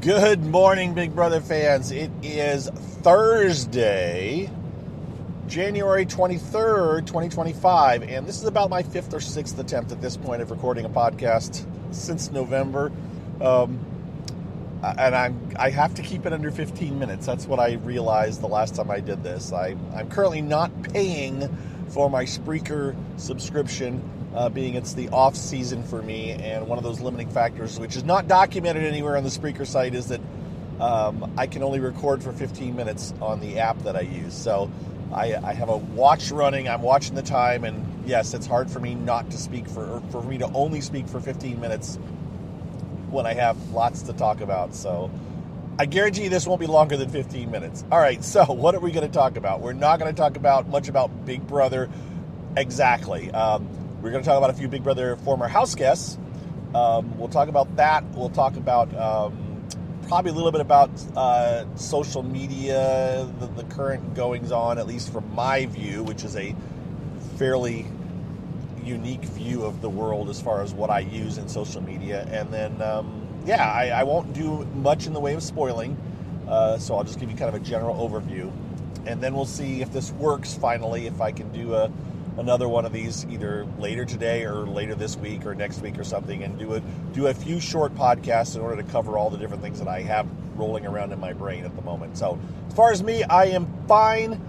Good morning, Big Brother fans. It is Thursday, January 23rd, 2025, and this is about my fifth or sixth attempt at this point of recording a podcast since November. I have to keep it under 15 minutes. That's what I realized the last time I did this. I'm currently not paying for my Spreaker subscription, being it's the off season for me, and one of those limiting factors, which is not documented anywhere on the Spreaker site, is that I can only record for 15 minutes on the app that I use. So I have a watch running. I'm watching the time, and yes, it's hard for me not to speak for me to only speak for 15 minutes when I have lots to talk about. So I guarantee you this won't be longer than 15 minutes. All right, so what are we going to talk about? We're not going to talk about much about Big Brother exactly. We're going to talk about a few Big Brother former house guests. We'll talk about that. We'll talk about probably a little bit about social media, the current goings on, at least from my view, which is a fairly unique view of the world as far as what I use in social media. And then, I won't do much in the way of spoiling, so I'll just give you kind of a general overview. And then we'll see if this works finally, if I can do another one of these either later today or later this week or next week or something, and do a few short podcasts in order to cover all the different things that I have rolling around in my brain at the moment. So as far as me, I am fine.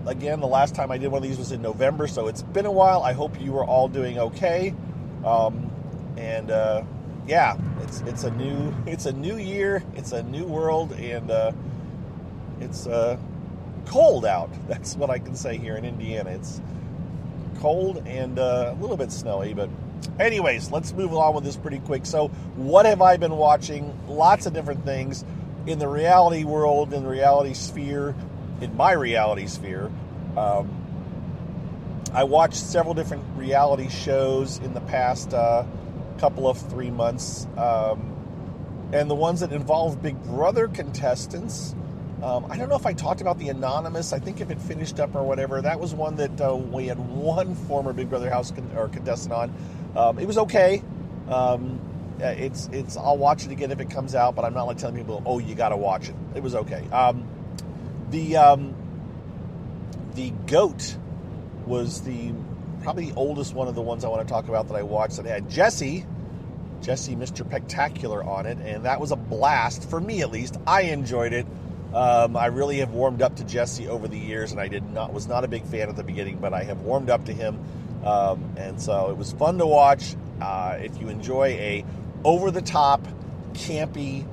Again, the last time I did one of these was in November, so it's been a while. I hope you are all doing okay. It's a new year, it's a new world, and it's cold out. That's what I can say here in Indiana. It's cold and a little bit snowy, but anyways, let's move on with this pretty quick. So what have I been watching? Lots of different things in the reality world, in the reality sphere. In my reality sphere, I watched several different reality shows in the past couple of 3 months, and the ones that involve Big Brother contestants. I don't know if I talked about the Anonymous. I think if it finished up or whatever, that was one that we had one former Big Brother house contestant on. It was okay. I'll watch it again if it comes out, but I'm not like telling people, oh, you got to watch it. It was okay. The GOAT was probably the oldest one of the ones I want to talk about that I watched, that had Jesse, Mr. Spectacular, on it, and that was a blast, for me at least. I enjoyed it. I really have warmed up to Jesse over the years, and I was not a big fan at the beginning, but I have warmed up to him, and so it was fun to watch. If you enjoy a over-the-top, campy,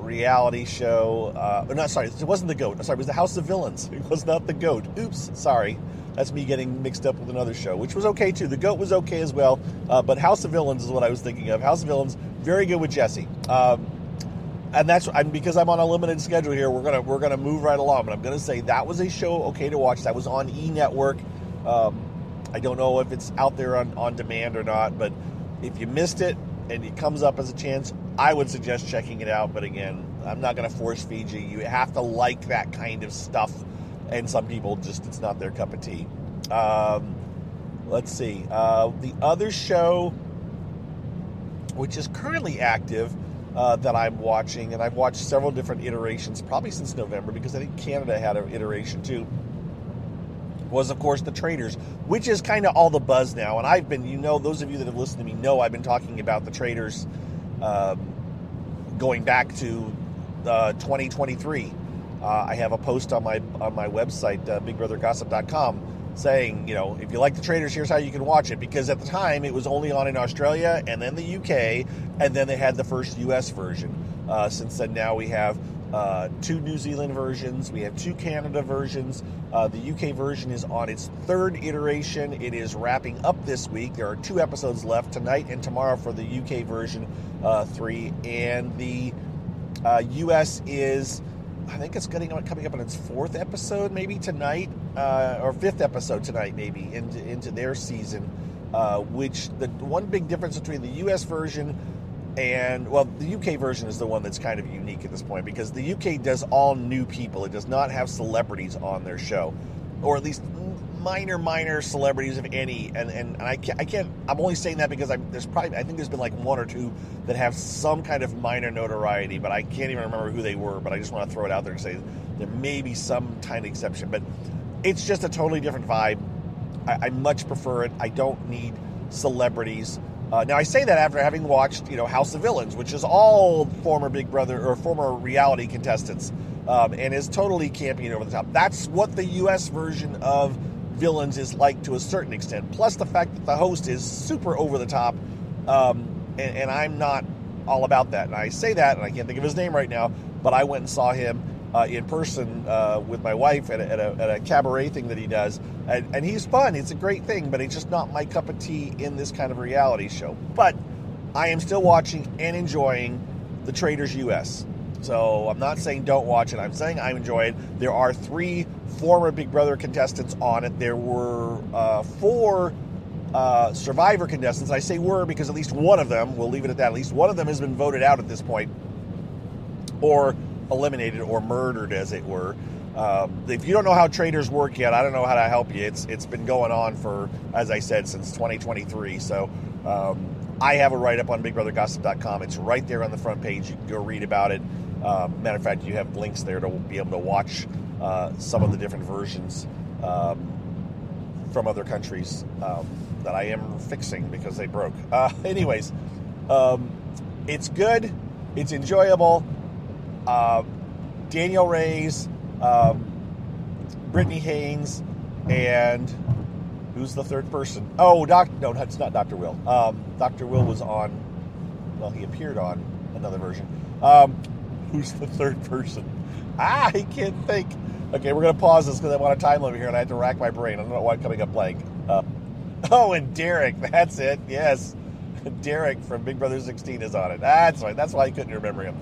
reality show. It wasn't the GOAT. It was the House of Villains. It was not the GOAT. Oops, sorry. That's me getting mixed up with another show, which was okay too. The GOAT was okay as well, but House of Villains is what I was thinking of. House of Villains, very good with Jesse. And because I'm on a limited schedule here, we're gonna move right along. But I'm gonna say that was a show okay to watch. That was on E! Network. I don't know if it's out there on demand or not, but if you missed it and it comes up as a chance, I would suggest checking it out. But again, I'm not going to force feed you. You have to like that kind of stuff, and some people it's not their cup of tea. Let's see. The other show, which is currently active, that I'm watching, and I've watched several different iterations, probably since November, because I think Canada had an iteration too, was, of course, the Traitors, which is kind of all the buzz now. And I've been, those of you that have listened to me know I've been talking about the Traitors going back to 2023. I have a post on my website, bigbrothergossip.com, saying, if you like the Traitors, here's how you can watch it. Because at the time, it was only on in Australia and then the UK, and then they had the first US version. Since then, now we have 2 New Zealand versions. We have 2 Canada versions. The UK version is on its 3rd iteration. It is wrapping up this week. There are 2 episodes left, tonight and tomorrow, for the UK version 3. And the US is, I think it's coming up on its 4th episode, maybe tonight, or 5th episode tonight, maybe, into their season. Which the one big difference between the US version and, the UK version is the one that's kind of unique at this point, because the UK does all new people. It does not have celebrities on their show, or at least minor celebrities, if any, and I can't. I'm only saying that because I think there's been like one or two that have some kind of minor notoriety, but I can't even remember who they were. But I just want to throw it out there and say there may be some tiny exception, but it's just a totally different vibe. I much prefer it. I don't need celebrities. Now I say that after having watched, House of Villains, which is all former Big Brother or former reality contestants, and is totally campy and over the top. That's what the U.S. version of Villains is like to a certain extent. Plus the fact that the host is super over the top, and I'm not all about that. And I say that, and I can't think of his name right now, but I went and saw him in person with my wife at a cabaret thing that he does, and he's fun. It's a great thing, but it's just not my cup of tea in this kind of reality show. But I am still watching and enjoying the Traitors US. So I'm not saying don't watch it. I'm saying I enjoy it. There are 3 former Big Brother contestants on it. There were 4 Survivor contestants. I say were because at least one of them, we'll leave it at that, at least one of them has been voted out at this point, or eliminated or murdered, as it were. If you don't know how Traitors work yet, I don't know how to help you. It's been going on for, as I said, since 2023. So I have a write-up on BigBrotherGossip.com. It's right there on the front page. You can go read about it. Matter of fact, you have links there to be able to watch some of the different versions from other countries that I am fixing because they broke. Anyways, it's good. It's enjoyable. Daniel Reyes, Brittany Haynes, and who's the third person? Oh, no, it's not Dr. Will. Dr. Will was on, well, he appeared on another version. Who's the third person? I can't think. Okay, we're going to pause this because I want a time limit here and I have to rack my brain. I don't know why I'm coming up blank. And Derek, that's it, yes. Derek from Big Brother 16 is on it. That's right, that's why I couldn't remember him.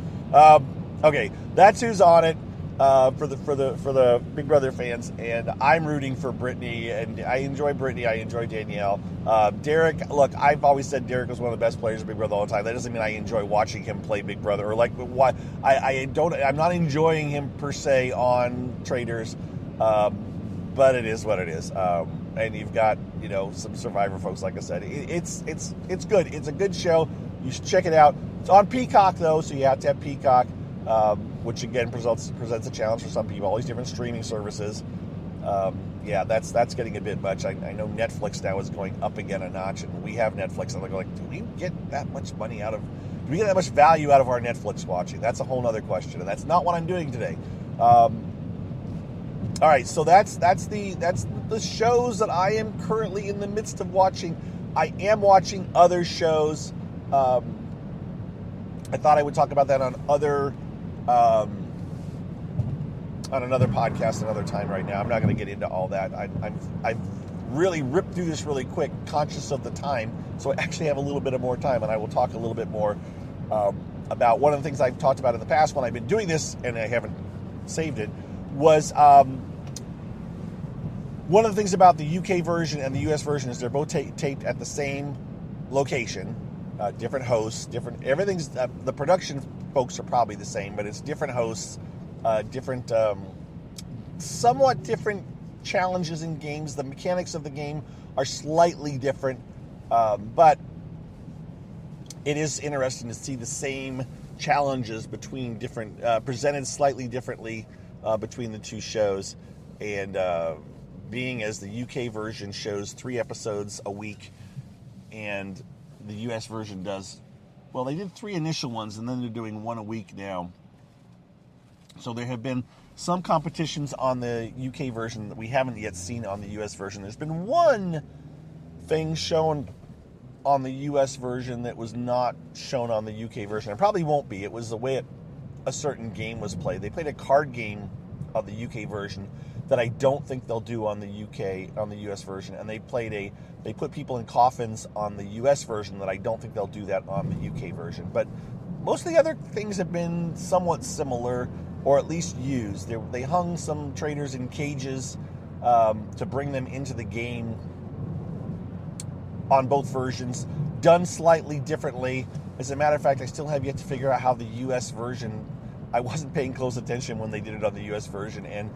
Okay, that's who's on it for the Big Brother fans, and I'm rooting for Brittany, and I enjoy Brittany. I enjoy Danielle. Derek, look, I've always said Derek was one of the best players of Big Brother all the time. That doesn't mean I enjoy watching him play Big Brother, or like what I'm not enjoying him per se on Traitors, but it is what it is. And you've got some Survivor folks, like I said. It's good. It's a good show. You should check it out. It's on Peacock though, so you have to have Peacock. Which again presents a challenge for some people. All these different streaming services. That's getting a bit much. I know Netflix now is going up again a notch, and we have Netflix, and they're like, do we get that much value out of our Netflix watching? That's a whole other question, and that's not what I'm doing today. All right, so that's the shows that I am currently in the midst of watching. I am watching other shows. I thought I would talk about that on another podcast another time. Right now I'm not going to get into all that. I've really ripped through this really quick, conscious of the time, so I actually have a little bit of more time, and I will talk a little bit more about one of the things I've talked about in the past when I've been doing this and I haven't saved it, was one of the things about the UK version and the US version is they're both taped at the same location. Different hosts, everything's, the production folks are probably the same, but it's different hosts, different, somewhat different challenges in games. The mechanics of the game are slightly different, but it is interesting to see the same challenges between different, presented slightly differently between the two shows, and being as the UK version shows 3 episodes a week, and the US version does, well, they did 3 initial ones, and then they're doing 1 a week now. So there have been some competitions on the UK version that we haven't yet seen on the US version. There's been one thing shown on the US version that was not shown on the UK version. It probably won't be. It was the way a certain game was played. They played a card game of the UK version that I don't think they'll do on the US version, and they put people in coffins on the US version that I don't think they'll do that on the UK version. But most of the other things have been somewhat similar, or at least used. They hung some traitors in cages to bring them into the game on both versions, done slightly differently. As a matter of fact, I still have yet to figure out how the US version, I wasn't paying close attention when they did it on the US version, and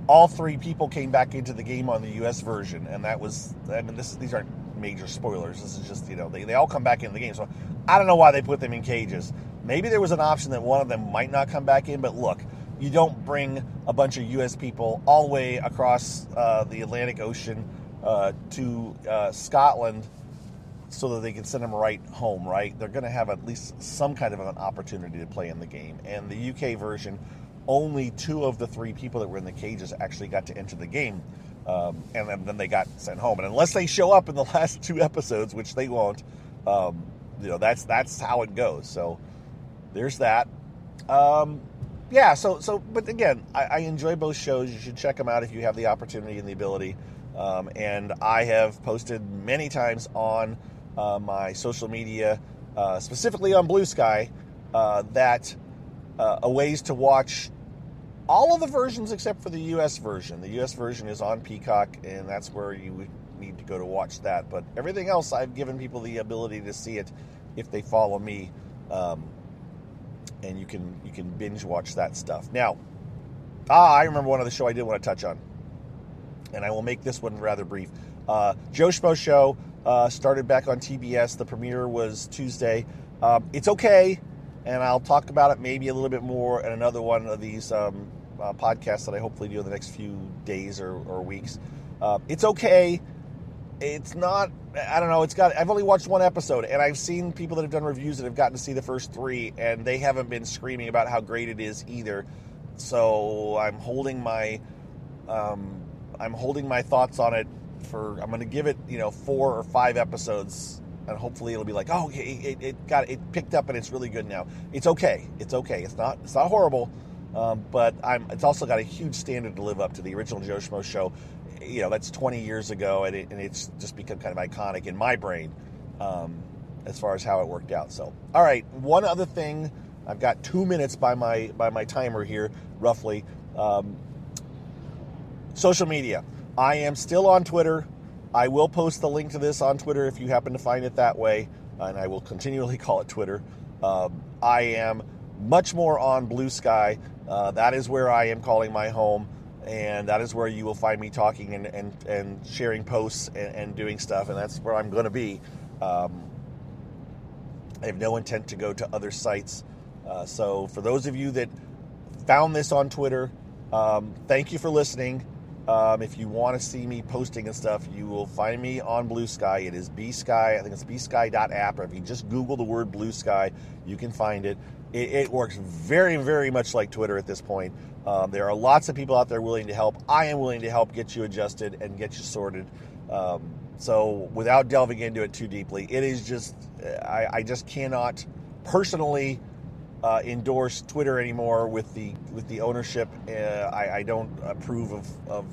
all 3 people came back into the game on the U.S. version, and that was, I mean, these aren't major spoilers. This is just, they all come back into the game. So I don't know why they put them in cages. Maybe there was an option that one of them might not come back in, but look, you don't bring a bunch of U.S. people all the way across the Atlantic Ocean to Scotland so that they can send them right home, right? They're going to have at least some kind of an opportunity to play in the game. And the UK version, only 2 of the 3 people that were in the cages actually got to enter the game. And then they got sent home. And unless they show up in the last 2 episodes, which they won't, that's how it goes. So there's that. But again, I enjoy both shows. You should check them out if you have the opportunity and the ability. And I have posted many times on my social media, specifically on Blue Sky, that ways to watch all of the versions except for the U.S. version. The U.S. version is on Peacock, and that's where you would need to go to watch that. But everything else, I've given people the ability to see it if they follow me, and you can binge watch that stuff. Now, I remember one other show I did want to touch on, and I will make this one rather brief. Joe Schmo Show started back on TBS. The premiere was Tuesday. It's okay, and I'll talk about it maybe a little bit more in another one of these podcasts that I hopefully do in the next few days or weeks. It's okay. It's not, I don't know, I've only watched 1 episode, and I've seen people that have done reviews that have gotten to see the first 3, and they haven't been screaming about how great it is either. So I'm holding my thoughts on it I'm going to give it, 4 or 5 episodes, and hopefully it'll be like, oh, it picked up and it's really good now. It's okay. It's okay. It's not horrible, but it's also got a huge standard to live up to. The original Joe Schmo Show, that's 20 years ago, and it's just become kind of iconic in my brain as far as how it worked out. So, all right, one other thing. I've got 2 minutes by my timer here, roughly. Social media. I am still on Twitter. I will post the link to this on Twitter if you happen to find it that way, and I will continually call it Twitter. I am much more on Blue Sky. That is where I am calling my home, and that is where you will find me talking and sharing posts and doing stuff, and that's where I'm going to be. I have no intent to go to other sites. So for those of you that found this on Twitter, thank you for listening. If you want to see me posting and stuff, you will find me on Blue Sky. It is BSky. I think it's bsky.app. Or if you just Google the word Blue Sky, you can find it. It works very, very much like Twitter at this point. There are lots of people out there willing to help. I am willing to help get you adjusted and get you sorted. So without delving into it too deeply, it is just, I just cannot personally endorse Twitter anymore with the ownership. I don't approve of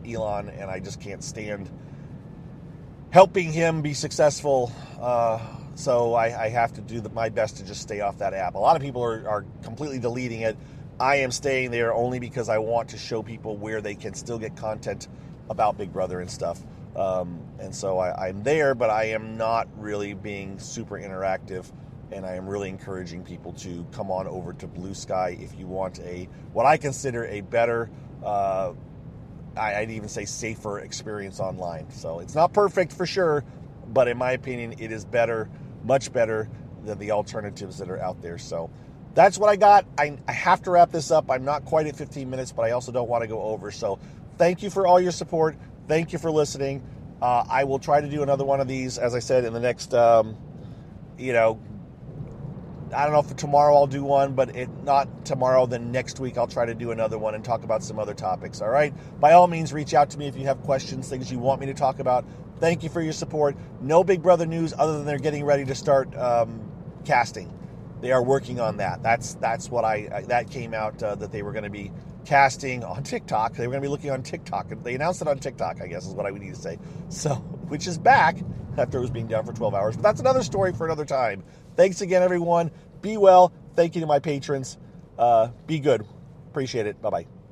Elon, and I just can't stand helping him be successful. So I have to do my best to just stay off that app. A lot of people are completely deleting it. I am staying there only because I want to show people where they can still get content about Big Brother and stuff. And so I'm there, but I am not really being super interactive. And I am really encouraging people to come on over to Blue Sky if you want what I consider a better, I'd even say safer experience online. So it's not perfect for sure, but in my opinion, it is better, much better than the alternatives that are out there. So that's what I got. I have to wrap this up. I'm not quite at 15 minutes, but I also don't want to go over. So thank you for all your support. Thank you for listening. I will try to do another one of these, as I said, in the next, I don't know if tomorrow I'll do one, but not tomorrow, then next week I'll try to do another one and talk about some other topics, all right? By all means, reach out to me if you have questions, things you want me to talk about. Thank you for your support. No Big Brother news other than they're getting ready to start casting. They are working on that. That's what that came out, that they were going to be casting on TikTok. They were going to be looking on TikTok. They announced it on TikTok, I guess is what I would need to say. So, which is back after it was being down for 12 hours. But that's another story for another time. Thanks again, everyone. Be well. Thank you to my patrons. Be good. Appreciate it. Bye-bye.